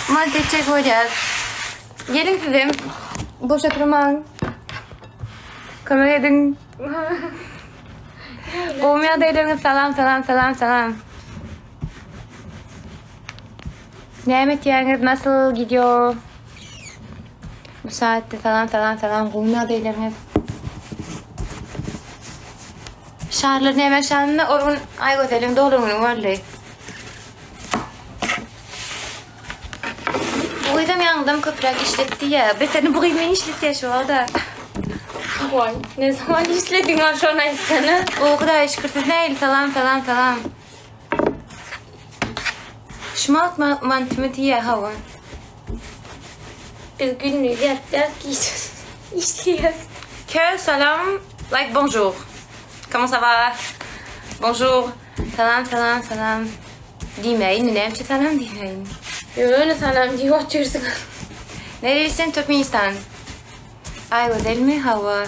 Madde çek koyacağız. Gelin dedim. Boşa durmayın. Kamera edin. Olmaya adaylarına selam. Nimet yalnız nasıl gidiyor? Bu saatte selam. Olmaya adaylarına. Şarların hemen şanına orun ay götelim dolumunu vallahi. Bu yüzden yandım köprek işletti ya. Beteni bu gibi işletti ya şu anda. Vay, ne zaman işledin aşağına istene? O kadar şıkırtı değil. Selam. Şumat mantımı diye hava. Biz günlük yatacağız ki işliyoruz. Que salam, like bonjour. Comment ça va? Bonjour. Selam. Demeyin, ne yapacak selam demeyin. Öyle selam diye otursun. Nerelisin? Türkmenistan. Ay güzel mi hava?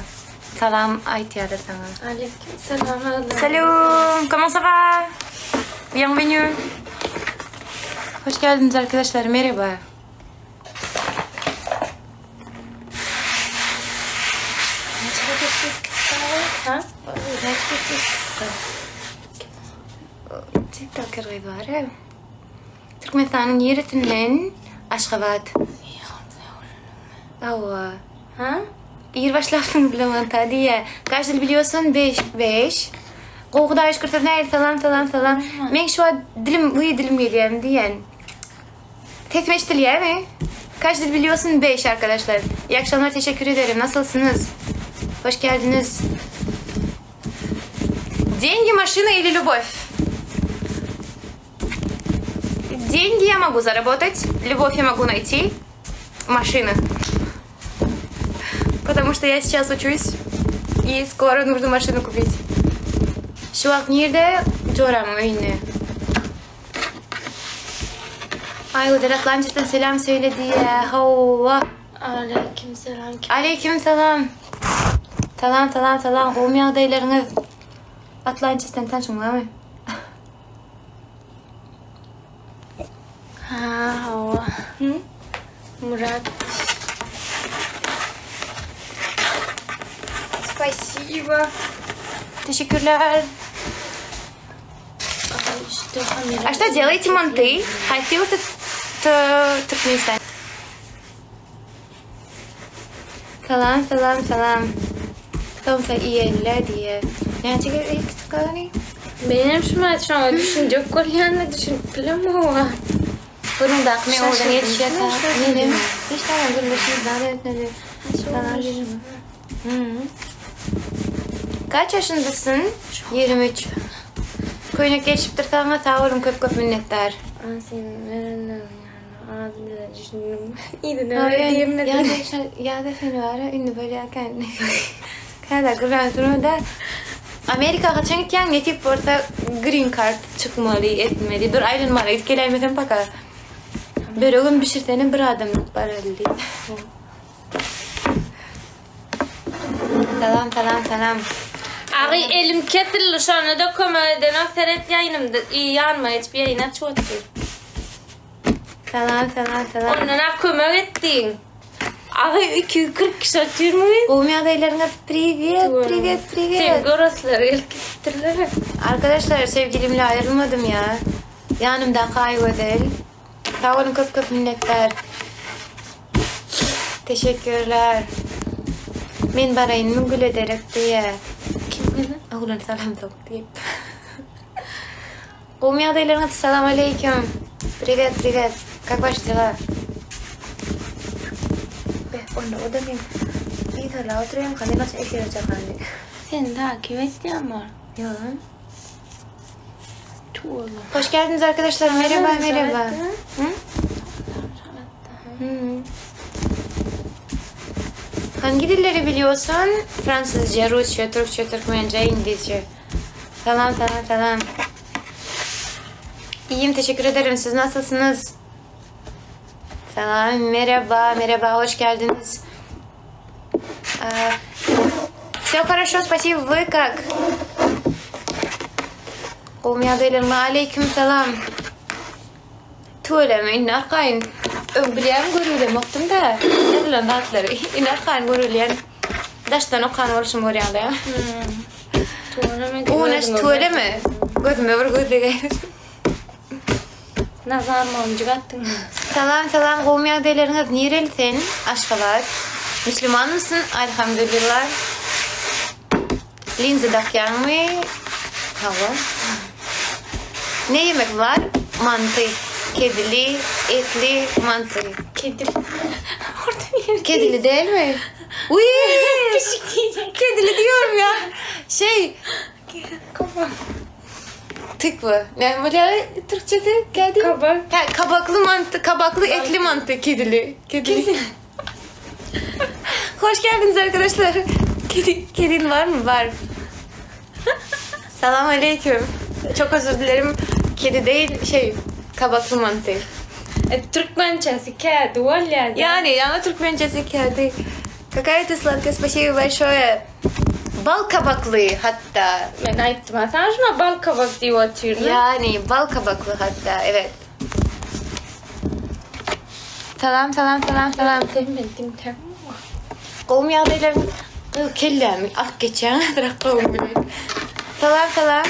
Salam aytiyadır sana. Aleyküm selam. Salut, comment ça va? Bienvenue. Hoş geldiniz arkadaşlar, merhaba. Ha? TikToker var. Türkmenistan'ın yeretinden Aşgabat. Ava. Ha? İyi başlarsın bilemem diye. Kaç dil biliyorsun? 5. Qoğuda işkırtır ne? Selam. Men şu an dilim geliyor diyen. Tetmeş dil ya mi? Kaç dil biliyorsun? 5 arkadaşlar. İyi akşamlar, teşekkür ederim. Nasılsınız? Hoş geldiniz. Деньги, машина или любовь? Деньги я могу заработать, любовь я могу найти, машина. Потому что я сейчас учусь, и скоро нужно машину купить. Şu an nerede? Coram oyunu. Ay o da Atlanta'dan selam söyledi ya. Hava. Aleyküm selam. Aleyküm selam. Selam. Olmayan adaylarınız Atlanta'dan tanışmıyor mu? Ha, hava. Hı? Murat. Спасибо. Teşekkürler. А что делаете манты? Хотел ты Türkmenistan. Selam. Tamsa iyi eller diye. Yani çeker ilk tıkanı. Benim şu an düşünce Koreyan'la düşünüp bilemiyorum. Bunun da akme oradan yetişiyor. Nedim? Hiç tamam gülmüşsünüz. Kaç yaşındasın? 23. Köyüne geçip dursan sağ olun, köp minnettar. Senin nereden ağzım bile düşündüm. İyi de ne öyle diyemedim. Ya da seni var ya ünlü böyle kendine. Kadar güzel durumda. Amerika kaçan gitken netip orta green card çıkmalı etmeli. Dur ayrılmalı. Etkilenmeden baka. Böyle gün bir şirtenin bir adamlık var öyle. Selam. Ağay elim ketildi şu anda da komediden akteret yayınımda yanma hiçbir yayına çoğuttu. Selam. Ondan kömür ettin. Ağay 240 kişi atıyormuş. Olmayan adaylarına privet. Sevgi orasıları el gittiler. Arkadaşlar sevgilimle ayrılmadım ya. Yanımda kaybozel. Sağ olun, köp minnettar. Teşekkürler. Men barayın gül ederek diye. Ulan salam top deyip. Olmayan adaylarına selam aleyküm. Привет. Как ваши дела? Onda o da benim. İyi de la oturuyorum. Hani nasıl ekir olacak hani? Sen takip ettin ama. Yalan. Tuğla. Hoş geldiniz arkadaşlar. Merhaba. Hangi dilleri biliyorsun? Fransızca, Rusça, Türkçe, Türkmence, İngilizce. Selam. İyiyim, teşekkür ederim. Siz nasılsınız? Selam, merhaba, hoş geldiniz. Все хорошо, спасибо. Вы как? У меня дилер алейкум салам. Tuğla mı? Arkayın. Öňbilýän görülemokdum da. Nädelen rahatlary. Inerkan görülen. Daşdan okan bolşum görýärdi. O näş tuvalemy? Gözüme bir gözlege. Nazar monjuk attın. Salam salam gowmýa deleриňiz nereli sen? Aşgabat. Müslüman mısın? Elhamdülillah. Linze dakyanmy? Hava. Ne yemek var? Mantı. Kedili, etli, mantı. Kedili. Orada bir Kedili değil mi? Uy! Kedili diyorum ya. kabak. Tıkvı. Ne böyle Türkçede kedi? Kabak. Ha, kabaklı mantı, kabaklı etli mantı, kedili. Kedili. Hoş geldiniz arkadaşlar. Kedin var mı? Var. Selam aleyküm. Çok özür dilerim. Kedi değil, kabaklı mantı. Türkmençesi kedi валя. Yani ama Türkmencesi kedi. Какая-то сладкая, спасибо большое. Bal kabaklı hatta. Ben ayıptım. Sen şuna bal kabak diye atıyorsun. Yani bal kabaklı hatta, evet. Salam. Sevmedim tamam. Qowum ýagdaýlaryň kellämi ak geçen bırak qowum bilen. Salam.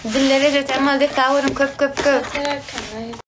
Dillere de temal de tawrym köp. Serkan.